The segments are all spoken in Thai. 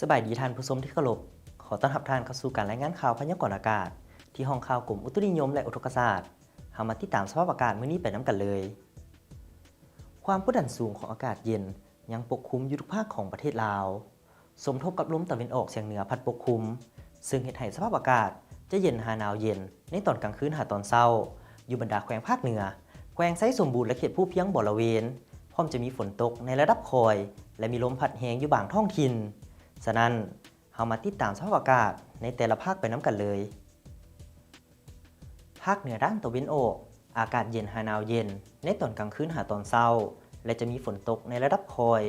สบายดีท่านผู้ชมที่เคารพขอต้อนรับท่านเข้าสู่การรายงานข่าวพยากรณ์อากาศที่ห้องข่าวกรมอุตุนิยมและอุทกศาสตร์เฮามาติดตามสภาพอากาศมื้อนี้ไปน้ำกันเลยความกดดันสูงของอากาศเย็นยังปกคลุมอยู่ทุกภาคของประเทศลาวสมทบกับลมตะวันออกเฉียงเหนือพัดปกคลุมซึ่งเฮ็ดให้สภาพอากาศจะเย็นหาหนาวเย็นในตอนกลางคืนหาตอนเช้าอยู่บรรดาแขวงภาคเหนือแขวงไซสมบูรณ์และเขตผู้เพียงบริเวณพร้อมจะมีฝนตกในระดับคอยและมีลมพัดแรงอยู่บางท้องถิ่นฉะนั้นเฮามาติดตามสภาพอากาศในแต่ละภาคไปน้ำกันเลยภาคเหนือด้านตะวันออกอากาศเย็นหาหนาวเย็นในตอนกลางคืนหาตอนเช้าและจะมีฝนตกในระดับคอย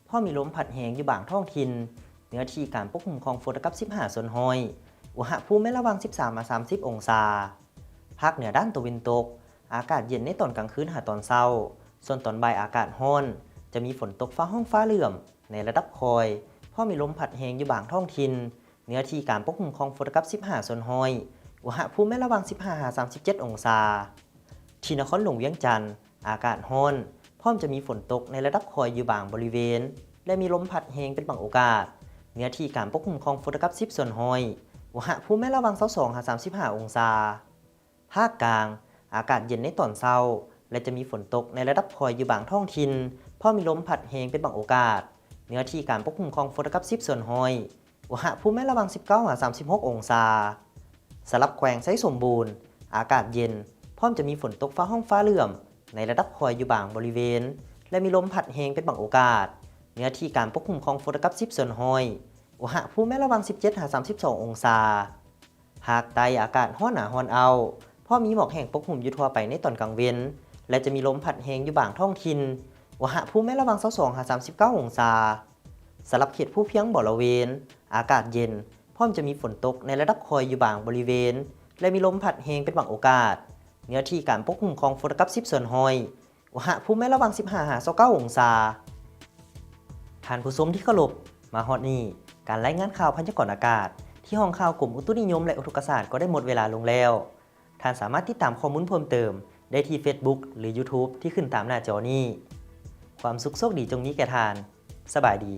พอมีลมพัดแรงอยู่บางท้องถิ่นเนื้อที่การปกคลุมของฝนกับ15ส่วนห้อยอุณหภูมิไม่ระหว่าง13-30องศาภาคเหนือด้านตะวันตกอากาศเย็นในตอนกลางคืนหาตอนเช้าส่วนตอนบ่ายอากาศร้อนจะมีฝนตกฟ้าห้องฟ้าเหลื่อมในระดับคอยพอมีลมพัดแรงอยู่บางท้องถิ่นเนื้อที่การปกคลุมของฝนกับ15ส่วนห้อยอุณหภูมิไม่ระหว่าง15-37องศาที่นครหลวงเวียงจันทร์อากาศร้อนพร้อมจะมีฝนตกในระดับคอยอยู่บางบริเวณและมีลมพัดแรงเป็นบางโอกาสเนื้อที่การปกคลุมของฝนกับ10ส่วนห้อยอุณหภูมิไม่ระหว่าง22-35องศาภาคกลางอากาศเย็นในตอนเช้าและจะมีฝนตกในระดับคอยอยู่บางท้องถิ่นพอมีลมพัดแรงเป็นบางโอกาสเนื้อที่การปกคลุมของฝนกับ10ส่วนห้อยอุณหภูมิไม่ระหว่าง19-36องศาสำหรับแขวงไซสมบูรณ์อากาศเย็นพร้อมจะมีฝนตกฟ้าห้องฟ้าเหลื่อมในระดับคอยอยู่บางบริเวณและมีลมพัดแรงเป็นบางโอกาสเนื้อที่การปกคลุมของฝนกับ10ส่วนห้อยอุณหภูมิไม่ระหว่าง17-32องศาภาคใต้อากาศร้อนหนาร้อนเอาพอมีหมอกแห้งปกคลุมอยู่ทั่วไปในตอนกลางเว้นและจะมีลมพัดแรงอยู่บางท้องถิ่นอุณหภูมิไม่ระหว่าง22-39องศาสำหรับเขตผู้เพียงบริเวณอากาศเย็นพร้อมจะมีฝนตกในระดับคอยอยู่บางบริเวณและมีลมพัดแรงเป็นบางโอกาสเนื้อที่การปกคลุมของฝนกับ10ส่วนห้อยอุณหภูมิไม่ระหว่าง15-29องศาท่านผู้ชมที่เคารพมาฮอดนี้การรายงานข่าวพยากรณ์อากาศที่ห้องข่าวกรมอุตุนิยมและอุทกศาสตร์ก็ได้หมดเวลาลงแล้วท่านสามารถติดตามข้อมูลเพิ่มเติมได้ที่ Facebook หรือ YouTube ที่ขึ้นตามหน้าจอนี้ความสุขโชคดีจงมีแก่ท่านสบายดี